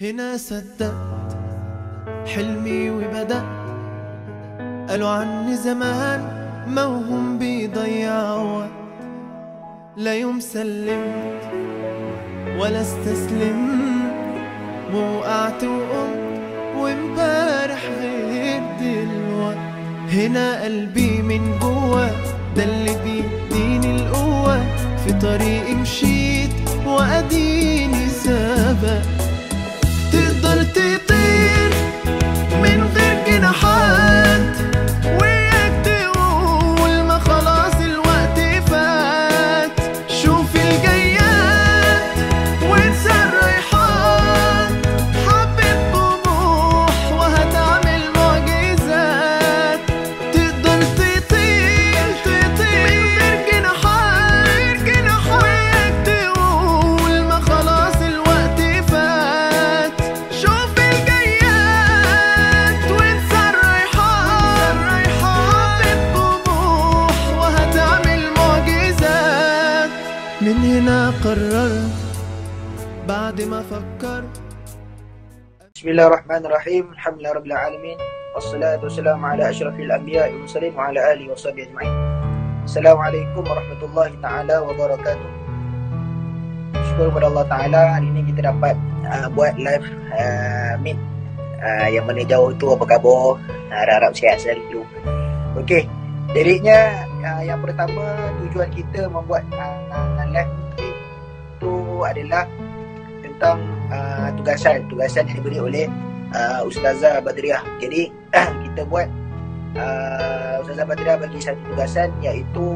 هنا صدقت حلمي وبدأت قالوا عني زمان موهوم بيضيع وقت. لا يوم سلمت ولا استسلمت ووقعت وقمت وامبارح غير دلوقت. هنا قلبي من جوا ده اللي بيديني القوة، في طريقي مشيت وأديني سبق. تقدر تطير من غير جناحات وياك تقول ما خلاص الوقت فات. شوف الجيات وانسى الرايحات، حبة طموح وهتعمل معجزات. تقدر تطير من غير جناحات وياك تقول ما خلاص الوقت فات. شوف الجيات وانسى الرايحات، حبة طموح وهتعمل معجزات. من هنا قررت بعد ما فكرت. Bismillahirrahmanirrahim. Alhamdulillah rabbil alamin. Wassalatu wassalamu ala asyrafil anbiya'i wal mursalin wa ala alihi wa sahbihi ajma'in. Assalamualaikum warahmatullahi taala wabarakatuh. Syukur kepada Allah Taala, hari ini kita dapat buat live meet. Yang mana jauh tu apa khabar? Harap sihat selalu. Okey. Dediknya yang pertama, tujuan kita membuat live meet tu adalah tentang tugasan yang diberi oleh Ustazah Badriah. Jadi kita buat Ustazah Badriah bagi satu tugasan, iaitu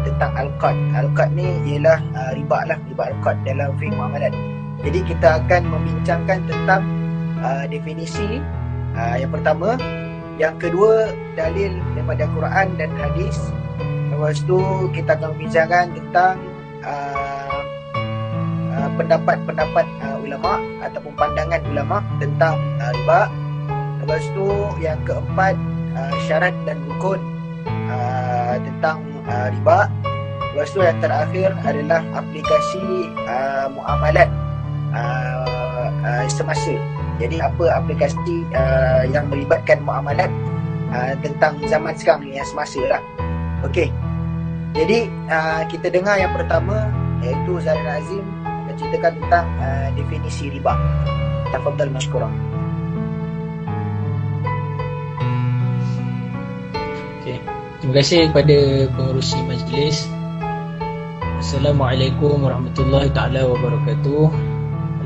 tentang al-qad. Al-qad ni ialah riba al-qad dalam fiqh muamalat. Jadi kita akan membincangkan tentang definisi yang pertama, yang kedua dalil daripada Quran dan hadis. Lepas tu kita akan membincangkan tentang pendapat-pendapat ulama ataupun pandangan ulama tentang riba. Lepas tu yang keempat, syarat dan rukun tentang riba. Lepas tu yang terakhir adalah aplikasi muamalat semasa. Jadi apa aplikasi yang melibatkan muamalat tentang zaman sekarang ni, yang semasa lah. Okey. Jadi kita dengar yang pertama, iaitu Zarin Azim menceritakan tentang definisi riba. Tafadhal mashkura. Okey. Terima kasih kepada pengerusi majlis. Assalamualaikum warahmatullahi taala wabarakatuh.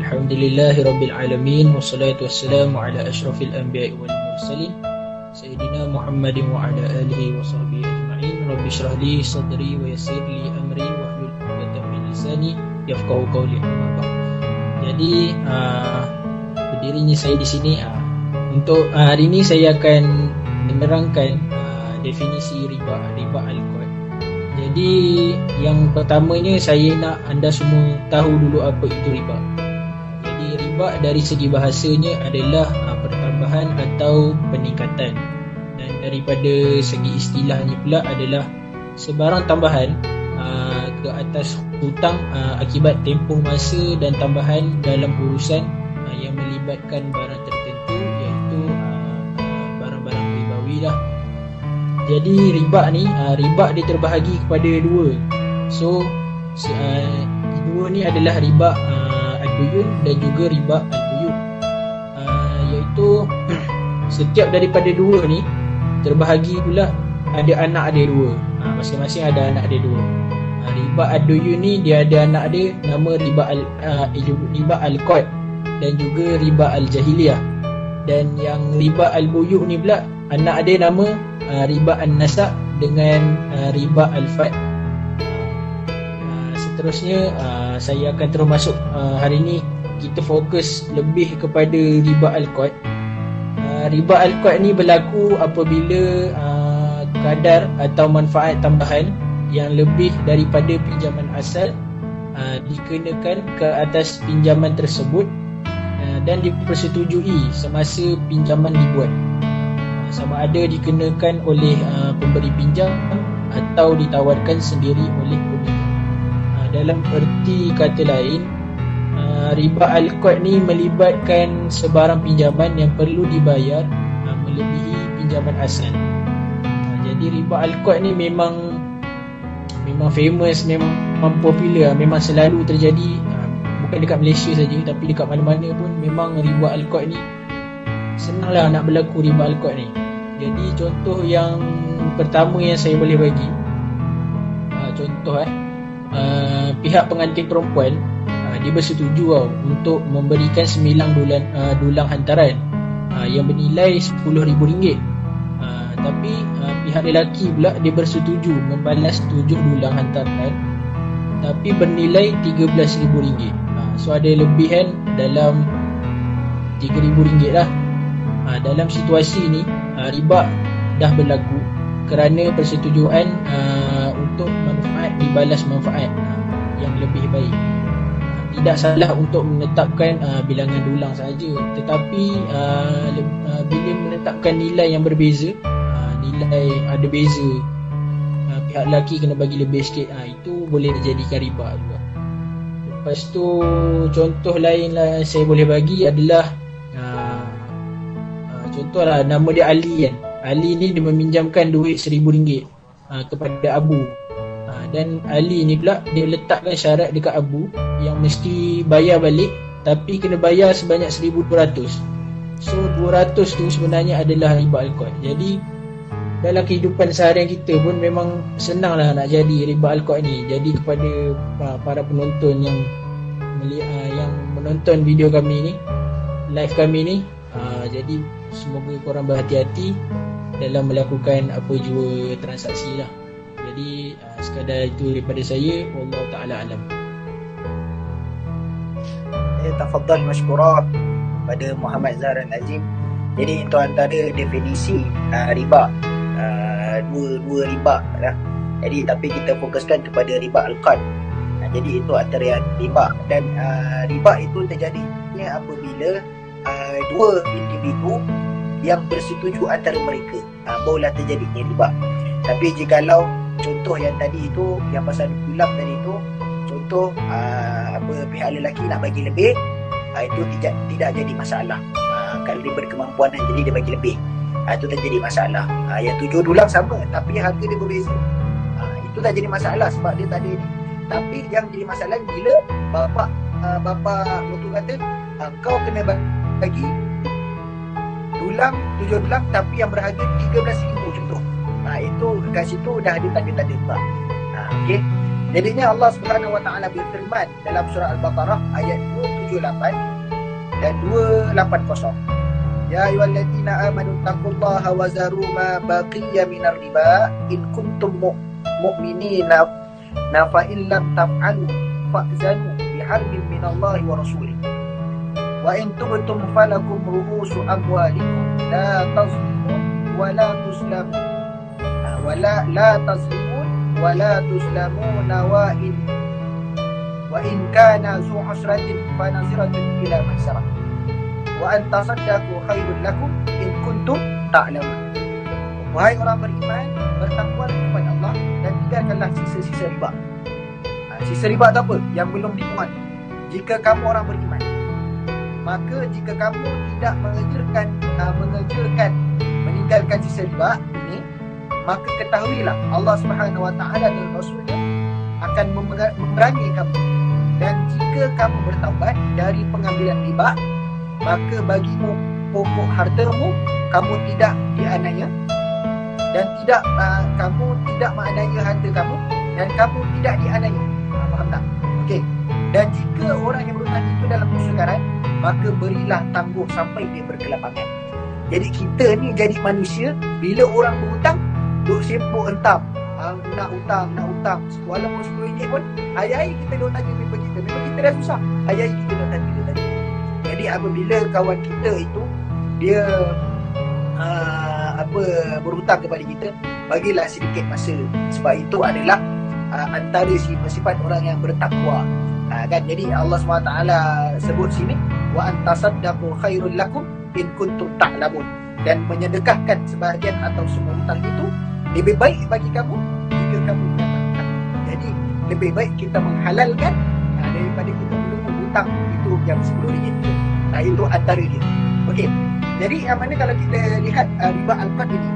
Alhamdulillahirabbil alamin, wassalatu wassalamu ala asyrafil anbiya'i wal mursalin sayyidina Muhammadin wa ala alihi wa sahbihi ajma'in. Rabbi shrah li sadri wa yassir li amri wahlul 'uqdatam min lisani yafqahu qawli. Jadi berdirinya saya di sini untuk hari ini saya akan menerangkan definisi riba al-qad. Jadi yang pertamanya saya nak anda semua tahu dulu apa itu riba. Jadi riba dari segi bahasanya adalah pertambahan atau peningkatan, dan daripada segi istilahnya pula adalah sebarang tambahan ke atas hutang akibat tempoh masa dan tambahan dalam urusan yang melibatkan barang tertentu, iaitu barang-barang ribawi lah. Jadi riba ni dia terbahagi kepada dua. So dua ni adalah riba ad-duyun dan juga riba al-buyut. Iaitu setiap daripada dua ni terbahagi pula ada anak dia dua. Masing-masing ada anak dia dua. Riba ad-duyun ni dia ada anak dia, nama riba al-qad dan juga riba al-jahiliyah. Dan yang riba al-buyut ni pula anak dia nama riba an-nasa dengan riba al-fad. Seterusnya saya akan terus masuk. Hari ini kita fokus lebih kepada riba al-qad. Riba al-qad ni berlaku apabila kadar atau manfaat tambahan yang lebih daripada pinjaman asal dikenakan ke atas pinjaman tersebut dan dipersetujui semasa pinjaman dibuat, sama ada dikenakan oleh pemberi pinjam atau ditawarkan sendiri oleh pembeli. Dalam erti kata lain, riba al-qard ni melibatkan sebarang pinjaman yang perlu dibayar melebihi pinjaman asal. Jadi riba al-qard ni memang famous, memang popular, memang selalu terjadi, bukan dekat Malaysia saja tapi dekat mana-mana pun memang riba al-qard ni senanglah nak berlaku riba al-qard ni. Jadi contoh yang pertama yang saya boleh bagi, pihak pengantin perempuan dia bersetuju untuk memberikan 9 dulang hantaran yang bernilai RM10,000. Tapi pihak lelaki pula dia bersetuju membalas 7 dulang hantaran tapi bernilai RM13,000. So ada lebihan dalam RM3,000 lah. Dalam situasi ni riba dah berlaku kerana persetujuan untuk manfaat dibalas manfaat yang lebih baik. Tidak salah untuk menetapkan bilangan dulang saja, tetapi bila menetapkan nilai yang berbeza, nilai ada beza, pihak lelaki kena bagi lebih sikit, itu boleh dijadikan riba juga. Lepas tu contoh lain lah saya boleh bagi adalah contohlah nama dia Ali kan. Ali ni dia meminjamkan duit RM1,000 kepada Abu. Dan Ali ni pula dia letakkan syarat dekat Abu yang mesti bayar balik, tapi kena bayar sebanyak 1,200. So 200 tu sebenarnya adalah riba al-qard. Jadi dalam kehidupan seharian kita pun memang senanglah nak jadi riba al-qard ni. Jadi kepada para penonton yang menonton video kami ni, live kami ni, jadi semoga korang berhati-hati dalam melakukan apa jua transaksi lah. Jadi sekadar itu daripada saya. Wallahu ta'ala alam. Tafadhal mashkura pada Muhammad Zahran Azim. Jadi itu antara definisi riba, dua riba lah. Jadi tapi kita fokuskan kepada riba al-qard. Jadi itu antara riba, dan riba itu terjadinya apabila dua individu yang bersetuju antara mereka, barulah terjadinya riba. Tapi jikalau contoh yang tadi itu, yang pasal dulang tadi itu, contoh pihak lelaki nak bagi lebih, itu tidak jadi masalah. Kalau dia berkemampuan jadi dia bagi lebih, itu tak jadi masalah. Yang 7 dulang sama tapi harga dia berbeza, itu tak jadi masalah sebab dia tak ada ni. Tapi yang jadi masalah bila bapa waktu kata kau kena bagi dulang 7 dulang tapi yang berharga 13,000 contoh. Itu kat situ dah ada tanda-tanda riba. Okey. Jadinya Allah Subhanahu Wa Taala berfirman dalam surah Al-Baqarah ayat 278 dan 280. Ya ayyuhallazina amanu taqullaha wa zaru ma baqiya minar riba in kuntum mu'minina fa in lam taf'alu fa'zanu biharbin minallahi wa rasulih. Wa in tubtum falakum ru'usu amwalikum la tazlimun wa la tuslamun la tazlimun wa la tuslamun wa in kana zu usratin fa naziratun ila maisarah wa an tasaddaqu khairul lakum in kuntum ta'lamun. Wahai orang beriman, bertakwalah kepada Allah dan tinggalkanlah sisa-sisa riba. Sisa riba itu apa? Yang belum dimuat. Jika kamu orang beriman, maka jika kamu tidak meninggalkan sisa riba ini, maka ketahuilah Allah Subhanahu Wa Taala dan Rasulnya akan memerangi kamu. Dan jika kamu bertaubat dari pengambilan riba, maka bagimu pokok hartamu, kamu tidak dianiaya dan kamu tidak menganiaya harta kamu dan kamu tidak dianiaya. Faham tak? Okey. Dan jika orang yang berhutang itu dalam kesukaran, maka berilah tangguh sampai dia berkelapangan. Jadi kita ni jadi manusia, bila orang berhutang, duk sibuk hentam, nak hutang. Walaupun RM10 pun, hari-hari kita duk tanya member kita. Member kita dah susah, hari-hari kita duk tanya. Jadi apabila kawan kita itu, dia berhutang kepada kita, bagilah sedikit masa. Sebab itu adalah antara sifat orang yang bertakwa. Kan? Jadi Allah SWT sebut sini, wa antasaddaqu khairul lakum in kuntum ta'lamun, dan menyedekahkan sebahagian atau semua hutang itu lebih baik bagi kamu jika kamu mengatakan. Jadi lebih baik kita menghalalkan daripada kita belum hutang itu yang RM10 tu. Itu antara dia. Okey. Jadi yang mana kalau kita lihat riba al-qad ini,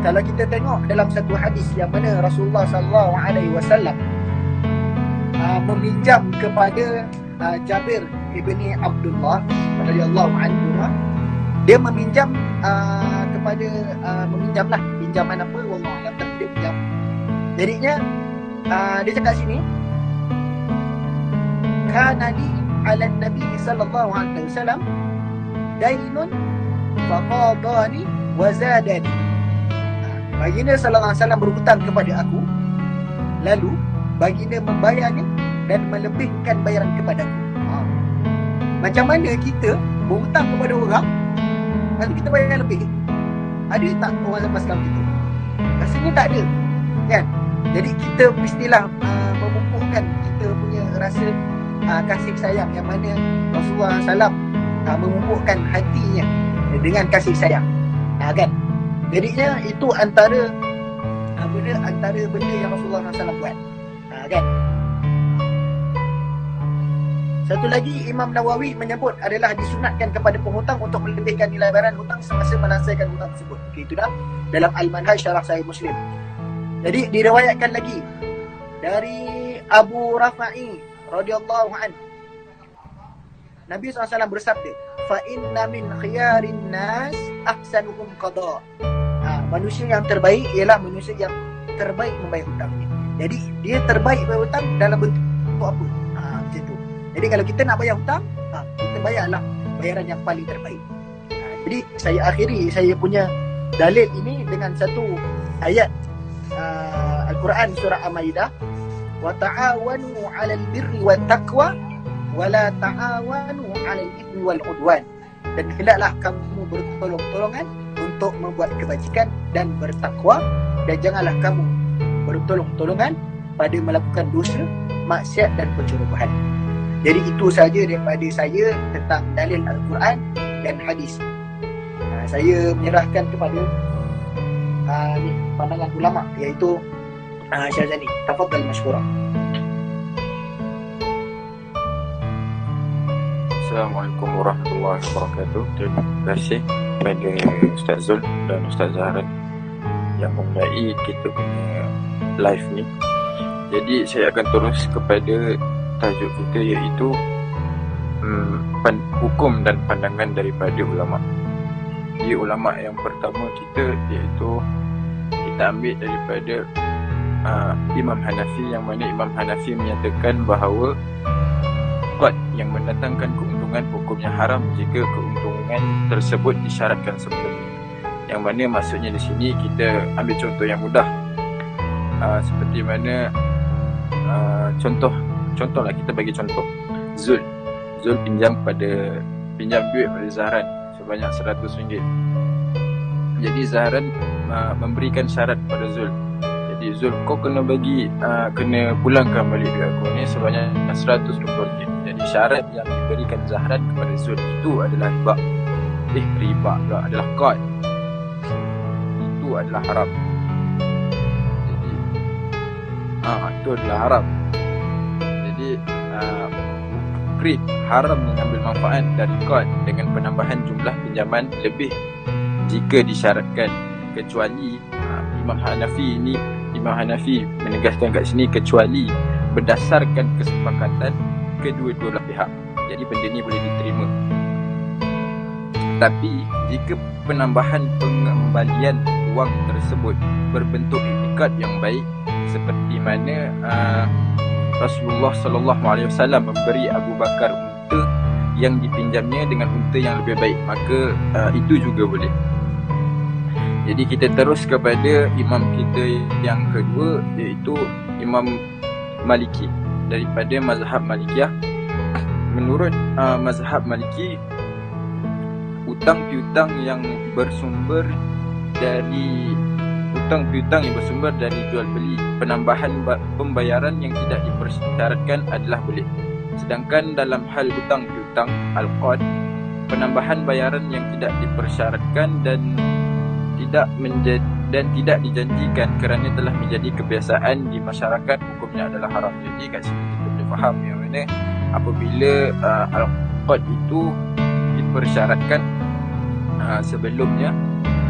kalau kita tengok dalam satu hadis yang mana Rasulullah SAW meminjam kepada Jabir ibni Abdullah radhiyallahu anhu, dia meminjam kepada meminjamlah pinjaman apa wallahu alam, tapi dia pinjam. Jadinya dia cakap sini, kana li ala nabi sallallahu alaihi wasallam dainun faqadani wa zadani. Baginda sallallahu alaihi wasallam berhutang kepada aku, lalu baginda membayarnya dan melebihkan bayaran kepada aku. Macam mana kita berhutang kepada orang lalu kita bayar lebih? Ada tak orang zaman sekarang kita? Rasanya tak ada, kan? Jadi kita mestilah memupukkan kita punya rasa kasih sayang, yang mana Rasulullah SAW memupukkan hatinya dengan kasih sayang, kan? Jadinya itu antara benda yang Rasulullah SAW buat, kan? Satu lagi, Imam Nawawi menyebut adalah disunatkan kepada penghutang untuk melebihkan nilai bayaran hutang semasa menyelesaikan hutang tersebut. Okey, itu dah dalam Al-Manhaj Syarah Sahih Muslim. Jadi diriwayatkan lagi dari Abu Rafa'i radhiyallahu anhu, Nabi SAW bersabda, fa inna min khiyarin nas ahsanuhum qada. Manusia yang terbaik ialah manusia yang terbaik membayar hutangnya. Jadi dia terbaik bayar hutang dalam bentuk apa? Macam tu. Jadi kalau kita nak bayar hutang, kita bayarlah bayaran yang paling terbaik. Jadi saya akhiri saya punya dalil ini dengan satu ayat Al-Quran surah Al-Maidah, wa ta'awanu 'alal birri wat taqwa wa la ta'awanu 'alal ithmi wal 'udwan. Dan hendaklah kamu bertolong-tolongan untuk membuat kebajikan dan bertakwa, dan janganlah kamu bertolong-tolongan pada melakukan dosa, maksiat dan pencerobohan. Jadi itu saja daripada saya tentang dalil Al-Quran dan hadis. Saya menyerahkan kepada pandangan ulama, iaitu Syazani. Tafadhal mashkura. Assalamualaikum warahmatullahi wabarakatuh. Terima kasih kepada Ustaz Zul dan Ustaz Zaharan yang memulai kita punya live ni. Jadi saya akan terus kepada tajuk kita, iaitu hukum dan pandangan daripada ulama. Jadi ulama yang pertama kita, iaitu kita ambil daripada Imam Hanafi, yang mana Imam Hanafi menyatakan bahawa qad yang mendatangkan keuntungan hukumnya haram jika keuntungan tersebut disyaratkan sebelumnya. Yang mana maksudnya di sini kita ambil contoh yang mudah, seperti mana contohlah kita bagi contoh Zul pinjam duit pada Zahran sebanyak RM100. Jadi Zahran memberikan syarat pada Zul. Jadi Zul, kau kena pulangkan balik duit aku ni sebanyak RM120. Jadi syarat yang diberikan Zahran kepada Zul itu adalah riba adalah qad. Itu adalah haram. Jadi itu adalah haram. Jadi haram mengambil manfaat dari qad dengan penambahan jumlah pinjaman lebih jika disyaratkan, kecuali Imam Hanafi menegaskan kat sini, kecuali berdasarkan kesepakatan kedua-dua belah pihak. Jadi benda ni boleh diterima. Tapi jika penambahan pengembalian wang tersebut berbentuk iktikad yang baik, seperti mana Rasulullah SAW memberi Abu Bakar unta yang dipinjamnya dengan unta yang lebih baik, maka itu juga boleh. Jadi kita terus kepada imam kita yang kedua, iaitu Imam Maliki daripada mazhab Malikiyah. Menurut mazhab Maliki, hutang piutang yang bersumber dari jual beli, penambahan pembayaran yang tidak dipersyaratkan adalah boleh. Sedangkan dalam hal hutang piutang al-qad, penambahan bayaran yang tidak dipersyaratkan dan tidak dijanjikan kerana telah menjadi kebiasaan di masyarakat, hukumnya adalah haram. Jadi kat sini kita boleh faham yang mana apabila i'tiqad itu dipersyaratkan sebelumnya,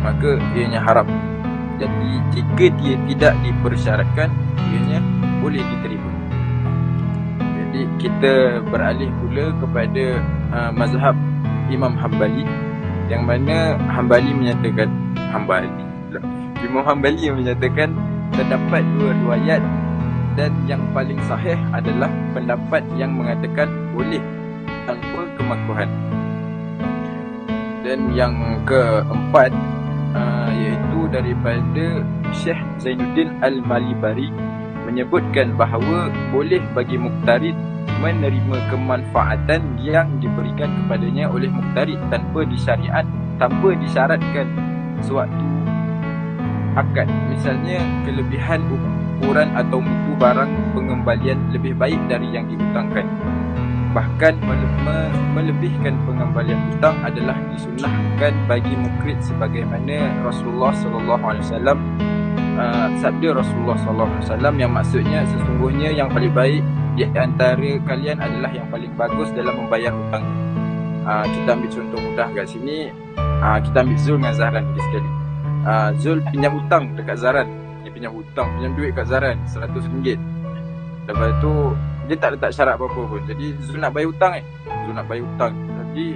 maka ianya haram. Jadi jika dia tidak dipersyaratkan, ianya boleh diterima. Jadi kita beralih pula kepada mazhab Imam Hanbali, yang mana Imam Hanbali menyatakan terdapat dua riwayat, dan yang paling sahih adalah pendapat yang mengatakan boleh tanpa kemakruhan. Dan yang keempat iaitu daripada Syekh Zainuddin Al-Malibari menyebutkan bahawa boleh bagi muqtarid menerima kemanfaatan yang diberikan kepadanya oleh muqtarid tanpa disyaratkan suatu akad. Misalnya kelebihan ukuran atau mutu barang pengembalian lebih baik dari yang dihutangkan. Bahkan melebihkan pengembalian hutang adalah disunahkan bagi mukrid, sebagaimana Rasulullah SAW sabda Rasulullah SAW yang maksudnya sesungguhnya yang paling baik di antara kalian adalah yang paling bagus dalam membayar hutang. Kita ambil contoh mudah kat sini. Kita ambil Zul dengan Zahran sekali. Zul pinjam hutang dekat Zahran. Dia pinjam duit kat Zahran RM100. Lepas tu dia tak letak syarat apa-apa pun. Jadi Zul nak bayar hutang Jadi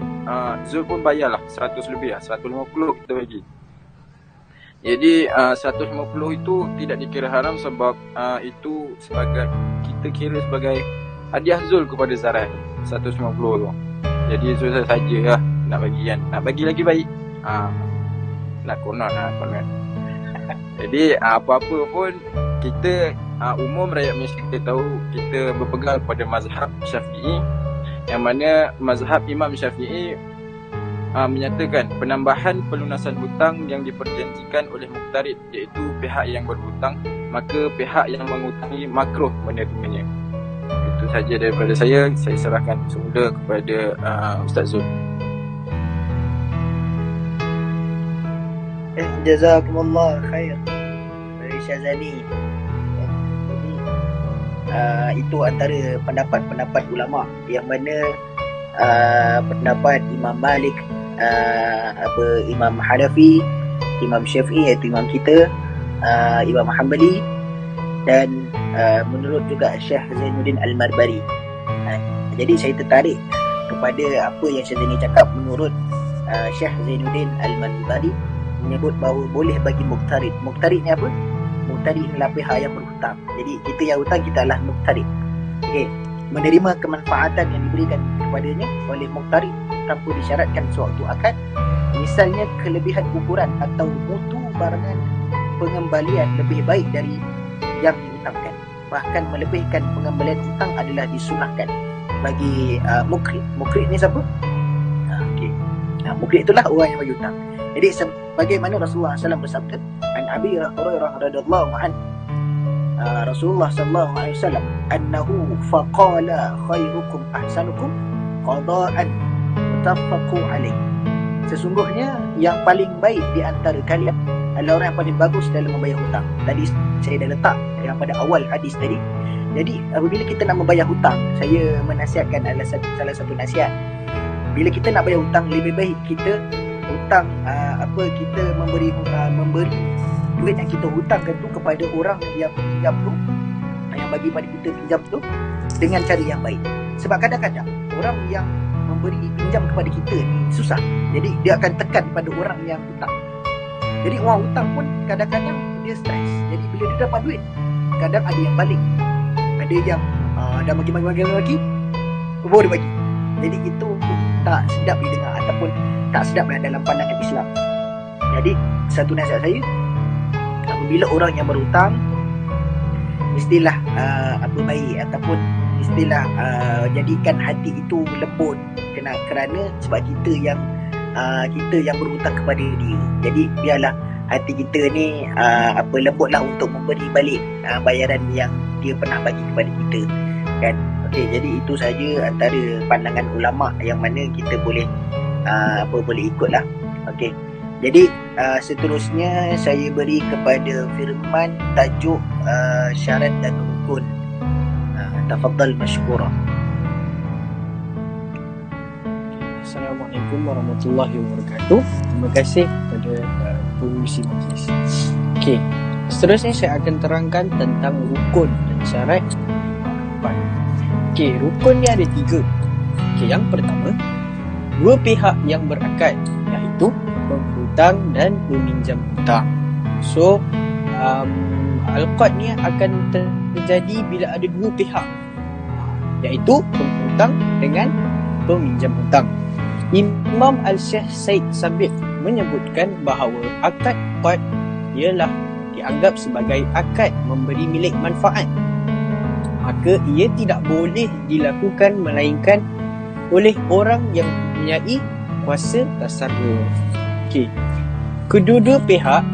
Zul pun bayarlah 100 lebih lah, 150 kita bagi. Jadi 150 itu tidak dikira haram sebab itu kita kira sebagai hadiah Zul kepada Zahran 150 tu. Jadi Zul saja lah nak bagi kan. Nak bagi lagi baik. Nak konon. Jadi apa-apa pun kita umum rakyat Malaysia kita tahu kita berpegang kepada mazhab Syafi'i, yang mana mazhab Imam Syafi'i menyatakan penambahan pelunasan hutang yang diperjanjikan oleh muqtarid, iaitu pihak yang berhutang, maka pihak yang mengutangi makruh menerimanya. Itu saja daripada saya serahkan semula kepada Ustaz Zul. Jazakumullah khair dari Syazani. Jadi itu antara pendapat-pendapat ulama, yang mana pendapat Imam Malik, Imam Hanafi, Imam Syafi'i iaitu imam kita, Imam Hanbali, dan menurut juga Syekh Zainuddin Al-Malibari. Jadi saya tertarik kepada apa yang Syekh Zaini cakap. Menurut Syekh Zainuddin Al-Malibari menyebut bahawa boleh bagi muqtarid. Muqtarid ni apa? Muqtarid adalah pihak yang berhutang. Jadi kita yang hutang, kita adalah muqtarid. Okey, menerima kemanfaatan yang diberikan kepadanya oleh muqtarid tanpa disyaratkan suatu akad. Misalnya kelebihan ukuran atau mutu barangan pengembalian lebih baik dari yang dihutangkan. Bahkan melebihkan pengembalian hutang adalah disunahkan bagi mukrid. Mukrid ni siapa? Okey. Mukrid itulah orang yang berhutang. Jadi sebagaimana Rasulullah SAW bersabda, an Abi Hurairah radhiyallahu anhu, Rasulullah SAW annahu faqala khairukum ahsanukum qada'an muttafaqu alaih. Sesungguhnya yang paling baik di antara kalian adalah orang yang paling bagus dalam membayar hutang. Tadi saya dah letak yang pada awal hadis tadi. Jadi apabila kita nak membayar hutang, saya menasihatkan adalah salah satu nasihat. Bila kita nak bayar hutang, lebih baik kita hutang kita memberi duit yang kita hutangkan tu kepada orang yang pinjam tu, yang bagi pada kita pinjam tu, dengan cara yang baik. Sebab kadang-kadang orang yang memberi pinjam kepada kita ni susah. Jadi dia akan tekan pada orang yang hutang. Jadi orang hutang pun kadang-kadang dia stres. Jadi bila dia dapat duit, kadang ada yang balik, ada yang dah bagi baru dia bagi. Jadi itu tak sedap didengar ataupun tak sedap dalam pandangan Islam. Jadi satu nasihat saya, apabila orang yang berhutang, mestilah baik ataupun mestilah jadikan hati itu lembut, kerana sebab kita yang berhutang kepada dia. Jadi biarlah hati kita ni lembutlah untuk memberi balik bayaran yang dia pernah bagi kepada kita, kan. Okey, jadi itu saja antara pandangan ulama yang mana kita boleh boleh ikutlah. Okey. Jadi seterusnya saya beri kepada Firman tajuk syarat dan rukun. Tafadhal mashkura. Assalamualaikum warahmatullahi wabarakatuh. Terima kasih kepada pengurusi majlis. Okey, seterusnya saya akan terangkan tentang rukun dan syarat iman. Okey, rukun ni ada 3. Okey, yang pertama, 2 pihak yang berakad, iaitu penghutang dan peminjam hutang. So, al-qad ni akan terjadi bila ada 2 pihak, iaitu penghutang dengan peminjam hutang. Imam Al-Syekh Said Sabiq menyebutkan bahawa akad qad ialah dianggap sebagai akad memberi milik manfaat. Maka ia tidak boleh dilakukan melainkan oleh orang yang mempunyai kuasa tasarruf. Okey. Kedua-dua pihak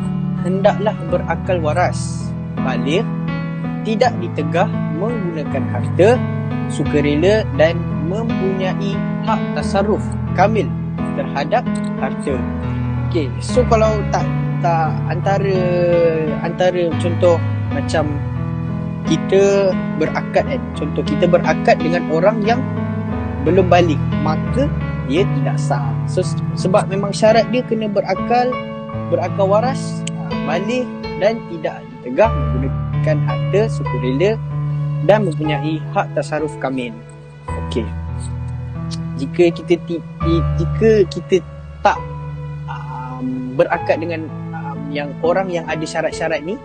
hendaklah berakal waras, baligh, tidak ditegah menggunakan harta, sukarela dan mempunyai hak tasarruf kamil terhadap harta. Okey, so kalau tak antara contoh macam kita berakad kan, contoh kita berakad dengan orang yang belum balik, maka dia tidak sah. So, sebab memang syarat dia kena berakal waras, baligh dan tidak ditegah menggunakan harta, sukarela dan mempunyai hak tasarruf kamil. Okey. Jika kita tak berakad dengan yang orang yang ada syarat-syarat ni,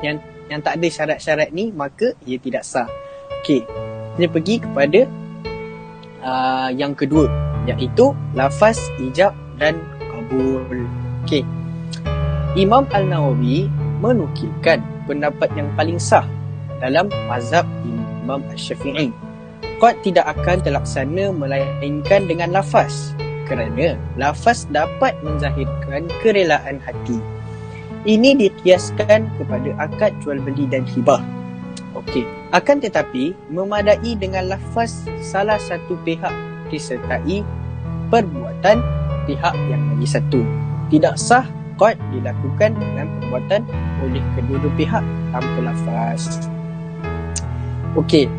yang tak ada syarat-syarat ni, maka ia tidak sah. Okey. Kita pergi kepada yang kedua, iaitu lafaz ijab dan kabul. Okey. Imam Al-Nawawi menukilkan pendapat yang paling sah dalam mazhab Imam Asy-Syafi'i. Qad tidak akan terlaksana melainkan dengan lafaz, kerana lafaz dapat menzahirkan kerelaan hati. Ini dikiaskan kepada akad jual beli dan hibah. Okey, akan tetapi memadai dengan lafaz salah satu pihak disertai perbuatan pihak yang lagi satu. Tidak sah qad dilakukan dengan perbuatan oleh kedua-dua pihak tanpa lafaz. Okey,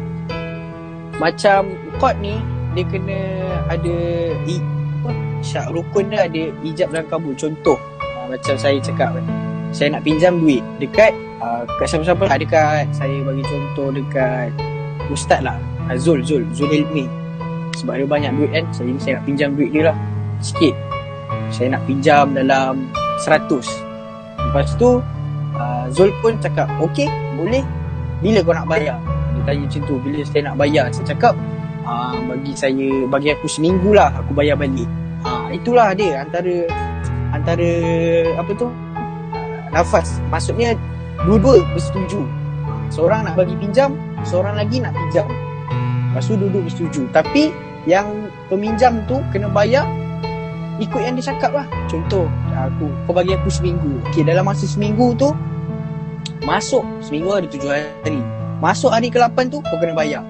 macam qad ni dia kena ada syarat rukun dia, ada ijab dan kabul. Contoh macam saya cakap kan, saya nak pinjam duit dekat kat siapa-siapa lah, dekat saya bagi contoh dekat ustaz lah, Zul Ilmi. Sebab dia banyak duit kan, saya nak pinjam duit dia lah sikit. Saya nak pinjam dalam 100. Lepas tu Zul pun cakap okey, boleh, bila kau nak bayar? Dia tanya macam tu, bila saya nak bayar? Saya cakap bagi aku seminggu lah, aku bayar balik. Itulah dia antara apa tu, lafaz. Maksudnya dua-dua bersetuju. Seorang nak bagi pinjam, seorang lagi nak pinjam. Lepas tu dua-dua bersetuju. Tapi yang peminjam tu kena bayar ikut yang dia cakap lah. Contoh, kau bagi aku seminggu. Okey, dalam masa seminggu tu, masuk seminggu ada 7 hari. Masuk hari ke-8 tu kau kena bayar.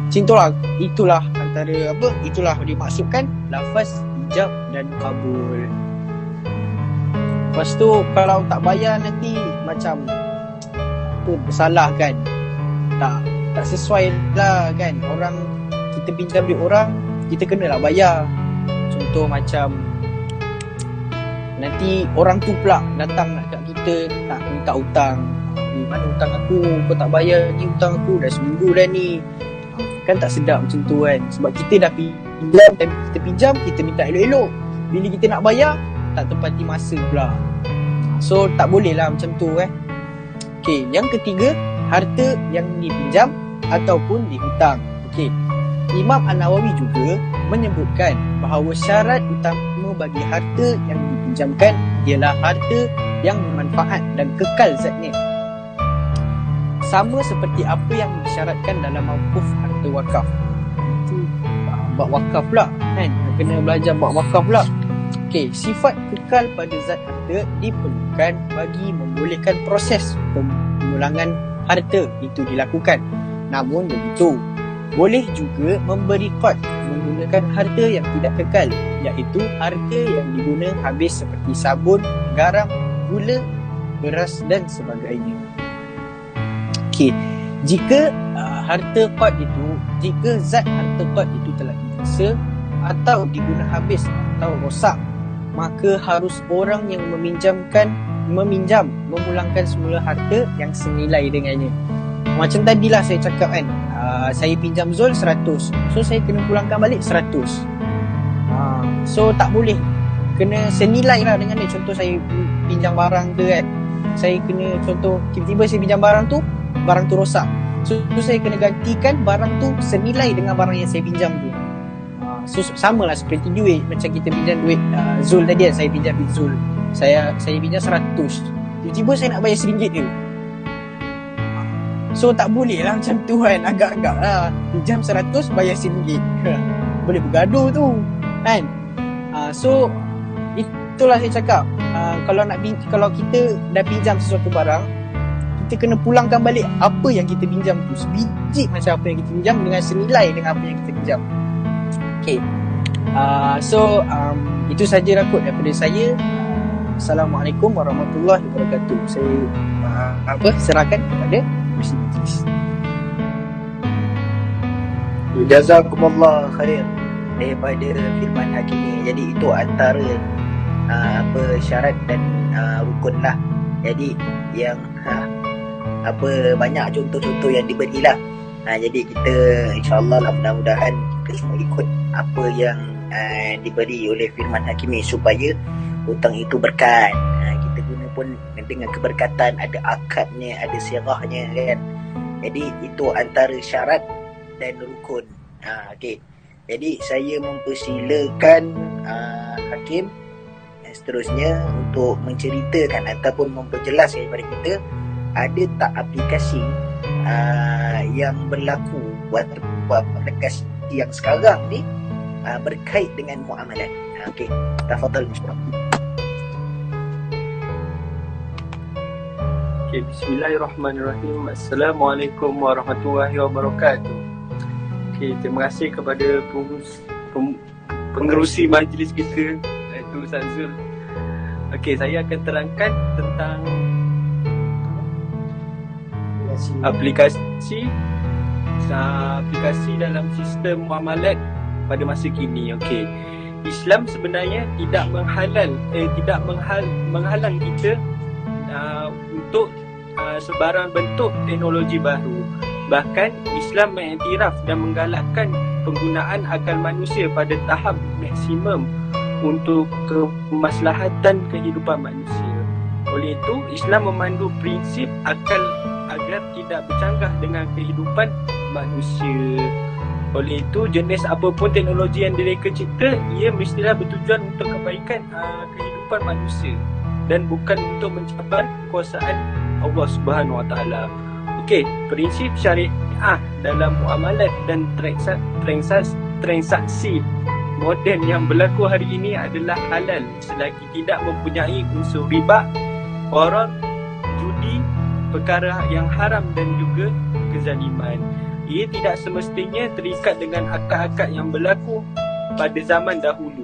Macam itulah antara apa, itulah dimaksudkan lafaz ijab dan kabul. Lepas tu kalau tak bayar nanti macam apa, bersalah kan, tak sesuai lah kan. Orang kita pinjam duit orang, kita kenalah bayar. Contoh macam nanti orang tu pula datang nak kat kita, nak minta hutang. Ni mana hutang aku, kau tak bayar ni hutang aku, dah seminggu dah ni. Kan tak sedap macam tu kan. Sebab kita dah pinjam, time kita pinjam, kita minta elok-elok. Bila kita nak bayar, tak tepati masa pula. So tak boleh lah macam tu kan. Okey, yang ketiga, harta yang dipinjam ataupun dihutang. Okey, Imam An-Nawawi juga menyebutkan bahawa syarat utama bagi harta yang dipinjamkan ialah harta yang bermanfaat dan kekal zatnya, sama seperti apa yang disyaratkan dalam mawquf harta wakaf. Itu bab wakaf pula kan, kena belajar bab wakaf pula. Okey, sifat kekal pada zat harta diperlukan bagi membolehkan proses pemulangan harta itu dilakukan. Namun begitu, boleh juga memberi qad menggunakan harta yang tidak kekal, iaitu harta yang diguna habis seperti sabun, garam, gula, beras dan sebagainya. Okey, jika harta qad itu, jika zat harta qad itu telah binasa, atau diguna habis atau rosak, maka harus orang yang meminjam memulangkan semula harta yang senilai dengannya. Macam tadilah saya cakap kan, saya pinjam Zul 100, so saya kena pulangkan balik 100. So tak boleh, kena senilai lah dengan dia. Contoh saya pinjam barang ke kan, saya kena, contoh tiba-tiba saya pinjam barang tu rosak, so saya kena gantikan barang tu senilai dengan barang yang saya pinjam tu. So sama lah seperti duit. Macam kita pinjam duit Zul tadi kan, saya pinjam duit Zul, saya pinjam 100, tiba-tiba saya nak bayar RM1 je. So tak boleh lah macam tu kan, agak-agak lah pinjam 100 bayar RM1. Boleh bergaduh tu kan. So itulah saya cakap, kalau kita dah pinjam sesuatu barang, kita kena pulangkan balik apa yang kita pinjam tu, sebiji macam apa yang kita pinjam, dengan senilai dengan apa yang kita pinjam. Okay, so itu saja rakut daripada saya. Assalamualaikum warahmatullahi wabarakatuh. Saya serahkan kepada Muslim. Jazakumullah khair daripada firman Hakim ni. Jadi itu antara syarat dan rukun lah. Jadi yang banyak contoh-contoh yang diberilah. Jadi kita insya-Allah lah, mudah-mudahan kita ikut apa yang diberi oleh firman Hakim ni supaya hutang itu berkat. Kita guna pun dengan keberkatan, ada akadnya, ada sirahnya kan. Jadi itu antara syarat dan rukun. Okey. Jadi saya mempersilakan Hakim seterusnya untuk menceritakan ataupun memperjelas kepada kita, ada tak aplikasi yang berlaku buat aplikasi yang sekarang ni berkait dengan muamalat. Okey, tafadhal Ustaz. Okay, bismillahirrahmanirrahim. Assalamualaikum warahmatullahi wabarakatuh. Okay, terima kasih kepada pengerusi majlis kita, iaitu Ustaz Zul. Okay, saya akan terangkan tentang aplikasi dalam sistem muamalat pada masa kini. Okay, Islam sebenarnya tidak menghalang kita untuk sebarang bentuk teknologi baru. Bahkan Islam mengiktiraf dan menggalakkan penggunaan akal manusia pada tahap maksimum untuk kemaslahatan kehidupan manusia. Oleh itu, Islam memandu prinsip akal agar tidak bercanggah dengan kehidupan manusia. Oleh itu, jenis apapun teknologi yang mereka cipta, ia mestilah bertujuan untuk kebaikan kehidupan manusia dan bukan untuk mencabar kekuasaan Allah Subhanahu Wa Taala. Okey, prinsip syariah dalam muamalat dan transaksi moden yang berlaku hari ini adalah halal selagi tidak mempunyai unsur riba, gharar, judi, perkara yang haram dan juga kezaliman. Ia tidak semestinya terikat dengan akad-akad yang berlaku pada zaman dahulu.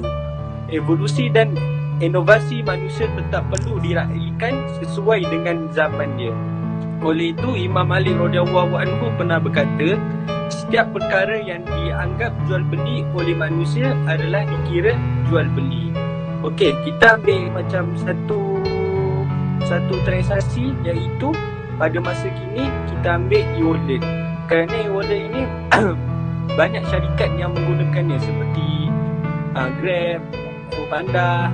Evolusi dan inovasi manusia tetap perlu diraihkan sesuai dengan zamannya. Oleh itu, Imam Ali radhiyallahu anhu pernah berkata, setiap perkara yang dianggap jual beli oleh manusia adalah dikira jual beli. Okey, kita ambil macam satu transaksi, iaitu pada masa kini kita ambil e-wallet. Kerana e-wallet ini banyak syarikat yang menggunakannya seperti Grab, Foodpanda,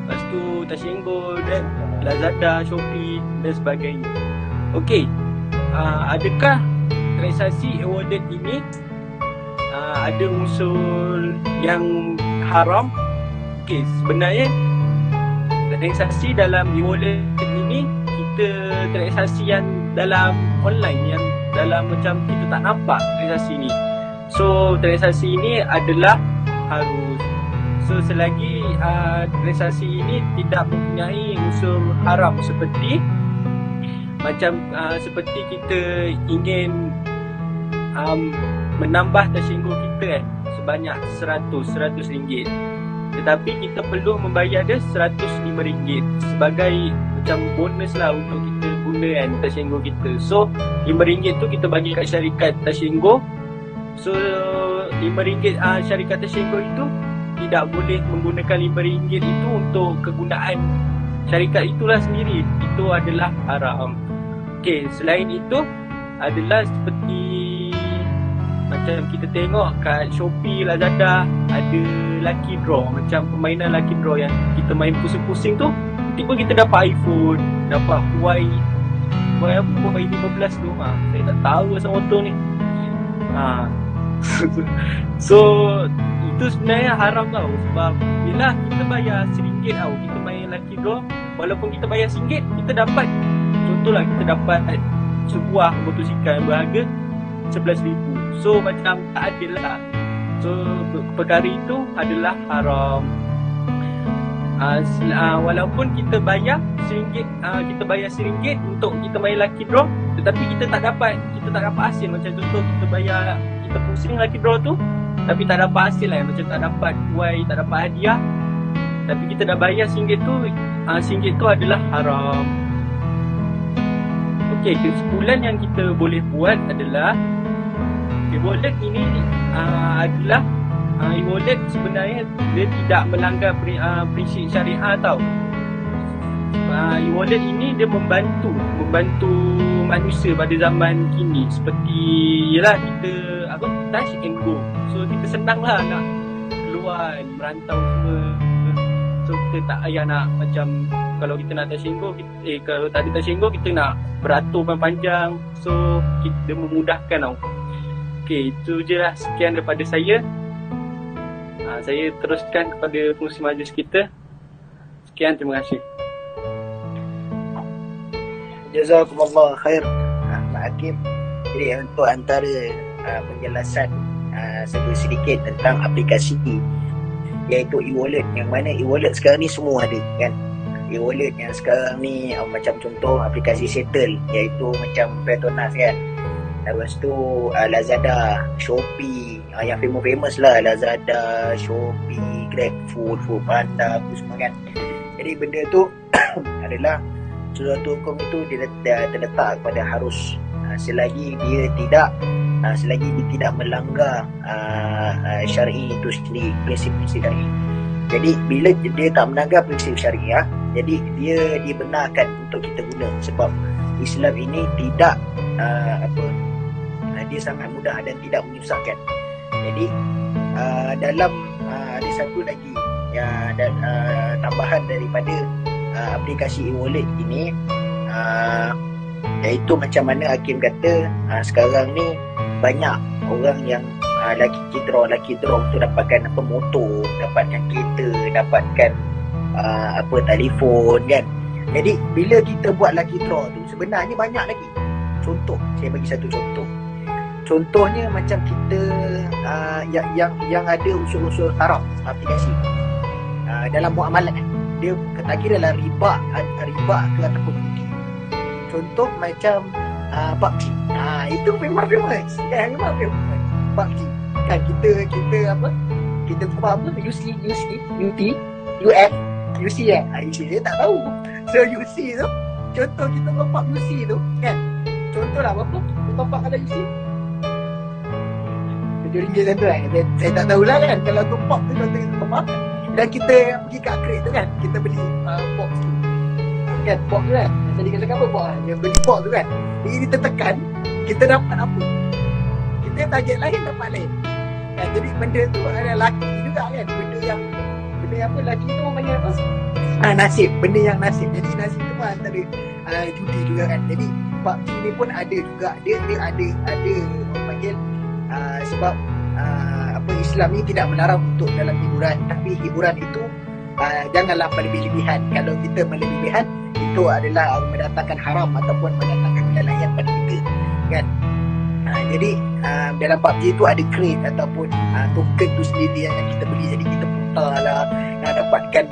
lepas tu Tashengo dan Lazada, Shopee dan sebagainya. Okey, adakah transaksi e-wallet ini ada unsur yang haram? Okey, sebenarnya transaksi dalam e-wallet ini, kita transaksi yang dalam online, yang dalam macam kita tak nampak transaksi ni. So transaksi ini adalah harus. So selagi transaksi ini tidak mempunyai unsur haram, seperti seperti kita ingin menambah Tashengo kita sebanyak RM100, tetapi kita perlu membayar dia RM105 sebagai macam bonus lah untuk kita guna Tashengo kita. So RM5 tu kita bagi kat syarikat Tashengo. So RM5 syarikat tersenggot itu tidak boleh menggunakan RM5 itu untuk kegunaan syarikat itulah sendiri. Itu adalah haram. Okey, selain itu adalah seperti macam kita tengok kat Shopee, Lazada ada lucky draw, macam permainan lucky draw yang kita main pusing-pusing tu, tiba kita dapat iPhone, dapat Y apa, Y15 tu. Saya tak tahu asal motor ni. So itu sebenarnya haram tau. Sebab bila kita bayar RM1 tau, kita main lucky draw, walaupun kita bayar RM1, kita dapat, contohlah kita dapat sebuah motosikal yang berharga RM11,000. So macam tak adil lah. So perkara itu adalah haram. Walaupun kita bayar RM1, kita bayar RM1 untuk kita main lucky draw, tetapi kita tak dapat hasil. Macam contoh kita pusing lucky draw tu, tapi tak dapat hasil lah. Macam tak dapat tak dapat hadiah, tapi kita dah bayar RM1 tu, RM1 tu adalah haram. Okey, kesimpulan yang kita boleh buat adalah e-wallet ini adalah e-wallet sebenarnya dia tidak melanggar prinsip syariah tau. E-wallet ini dia membantu manusia pada zaman kini, seperti yalah kita touch and go. So kita senang lah nak keluar merantau semua. So kita tak payah nak macam kalau kita nak touch and go, kalau tak ada touch and go kita nak beratur panjang. So kita memudahkan tau. Okey, itu je lah, sekian daripada saya. Saya teruskan kepada pengurusi majlis kita. Sekian, terima kasih. Jazakumullah khair, Pak Hakim. Jadi untuk antara penjelasan sedikit tentang aplikasi iaitu e-wallet, yang mana e-wallet sekarang ni semua ada kan. E-wallet yang sekarang ni macam contoh aplikasi settle, iaitu macam Petronas kan. Lepas tu Lazada, Shopee, yang famous lah, Lazada, Shopee, GrabFood, Foodpanda, apa semua kan. Jadi benda tu adalah sesuatu hukum itu dia terletak pada harus, selagi dia tidak melanggar syar'i itu sendiri, prinsip-prinsip syar'i. Jadi bila dia tak melanggar prinsip syariah, jadi dia dibenarkan untuk kita guna, sebab Islam ini tidak dia sangat mudah dan tidak menyusahkan. Jadi dalam ada satu lagi tambahan daripada aplikasi e-wallet ini, iaitu macam mana Hakim kata, sekarang ni banyak orang yang lucky draw untuk dapatkan motor, dapatkan kereta, dapatkan telefon kan. Jadi bila kita buat lucky draw tu, sebenarnya banyak lagi. Contoh, saya bagi satu contoh. Contohnya macam kita yang ada unsur-unsur haram aplikasi dalam muamalat, dia tak kira lah riba ke ataupun judi. Contoh macam PUBG. Itu memang famous. Memang famous. PUBG. Kan kita buat apa? UC dia tak tahu. So UC tu, contoh kita top up UC tu kan. Contohlah berapa? Kita top up ada UC RM7 tu kan. Saya tak tahulah kan, kalau top up tu contoh kita top up dan kita pergi kat upgrade tu kan, kita beli box tu kan, box tu kan. Tadi kita cakap apa, box kan, yang beli box tu kan. Jadi kita tekan, kita dapat apa, kita target lain dapat lain kan. Jadi benda tu ada laki juga kan. Benda yang apa, laki tu orang panggil apa, nasib. Benda yang nasib. Jadi nasib tu pun antara judi juga kan. Jadi PUBG ni pun ada juga, dia ada orang panggil sebab Islam ni tidak melarang untuk dalam hiburan, tapi hiburan itu janganlah berlebih-lebihan. Kalau kita berlebihan, itu adalah mendatangkan haram ataupun mendatangkan kelalaian pada kita kan. Jadi dalam PUBG itu ada crate ataupun token tu sendiri yang kita beli. Jadi kita putar lah, nak dapatkan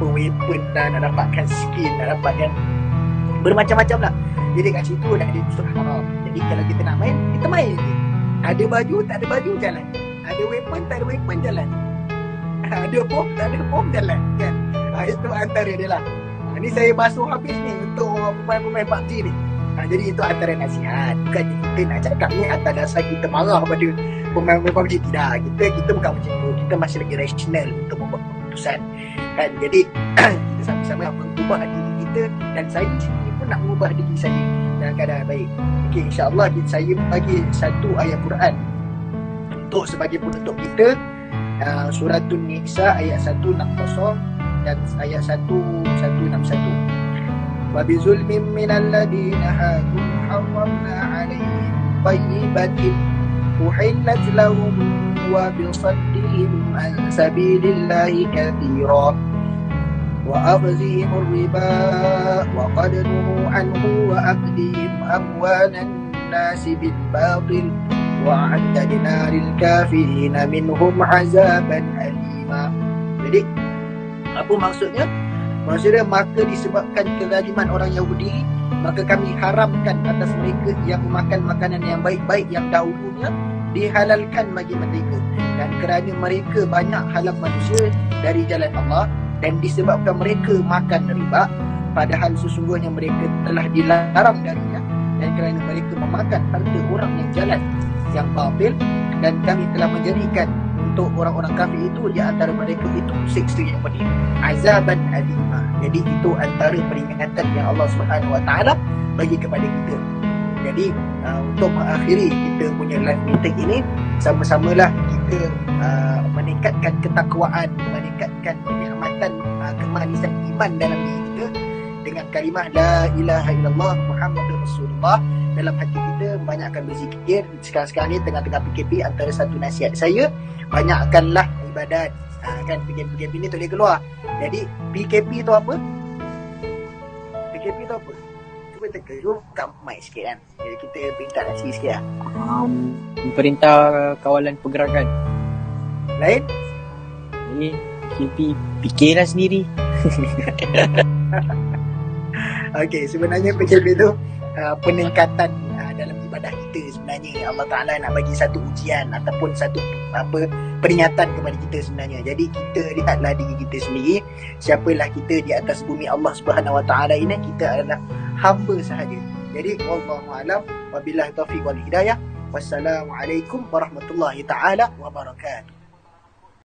weapon lah, nak dapatkan skin, nak dapatkan bermacam-macam lah. Jadi kat situ dah ada unsur haram. Jadi kalau kita nak main, kita main je. Ada baju, tak ada baju, jalan. Ada weapon, tak ada weapon, jalan. Ada bom, tak ada bom, jalan kan. Itu antara dia lah. Ni saya basuh habis ni untuk pemain-pemain PUBG ni. Jadi itu antara nasihat. Bukan kita nak cakap ni atas dasar kita marah pada memang macam tidak. Kita bukan macam tu. Kita masih lagi rasional untuk membuat keputusan. Kan? Jadi kita sama-sama mengubah diri kita, dan saya sendiri pun nak mengubah diri saya dalam keadaan baik. Okey, insya-Allah saya bagi satu ayat Quran untuk sebagai penutup kita. Suratul Nisa ayat 160 dan ayat 161. Wa bizulmin minal ladina hadu harramna 'alaihim thayyibatin uhillat lahum wa bisaddihim an sabilillahi katsira wa akhzihim ar-riba wa qad nuhu anhu wa aklihim amwalan nasi bil batil wa a'tadna lil kafirin minhum azaban alima. Jadi apa maksudnya? Maksudnya maka disebabkan kezaliman orang Yahudi, maka kami haramkan atas mereka yang memakan makanan yang baik-baik yang dahulunya dihalalkan bagi mereka, dan kerana mereka banyak halang manusia dari jalan Allah, dan disebabkan mereka makan riba padahal sesungguhnya mereka telah dilarang darinya, dan kerana mereka memakan harta orang yang jalan yang batil, dan kami telah menjadikan untuk orang-orang kafir itu di antara mereka itu siksa yang pedih, azaban alimah. Jadi itu antara peringatan yang Allah Subhanahu Wa Taala bagi kepada kita. Jadi untuk mengakhiri kita punya live meeting ini, sama-samalah kita meningkatkan ketakwaan, meningkatkan kenikmatan kemanisan iman dalam diri kita dengan kalimah la ilaha illallah Muhammadur Rasulullah dalam hati kita. Banyakkan berzikir. Sekarang-sekarang ni tengah-tengah PKP, antara satu nasihat saya, banyakkanlah ibadat. Kan PKP ni tak boleh keluar. Jadi PKP tu apa? PKP tu apa? Cuba teka, cuba buka mic sikit kan. Jadi kita perintah nasi sikit lah. Perintah kawalan pergerakan. Lain? Ini PKP, fikirlah sendiri. Okey, sebenarnya PKP tu peningkatan dalam ibadah kita. Sebenarnya Allah Ta'ala nak bagi satu ujian ataupun satu peringatan kepada kita sebenarnya. Jadi kita lihatlah diri kita sendiri, siapalah kita di atas bumi Allah Subhanahu Wa Ta'ala ini. Kita adalah hamba sahaja. Jadi wallahu a'lam, wabillahi taufiq wal hidayah. Wassalamualaikum warahmatullahi taala wabarakatuh.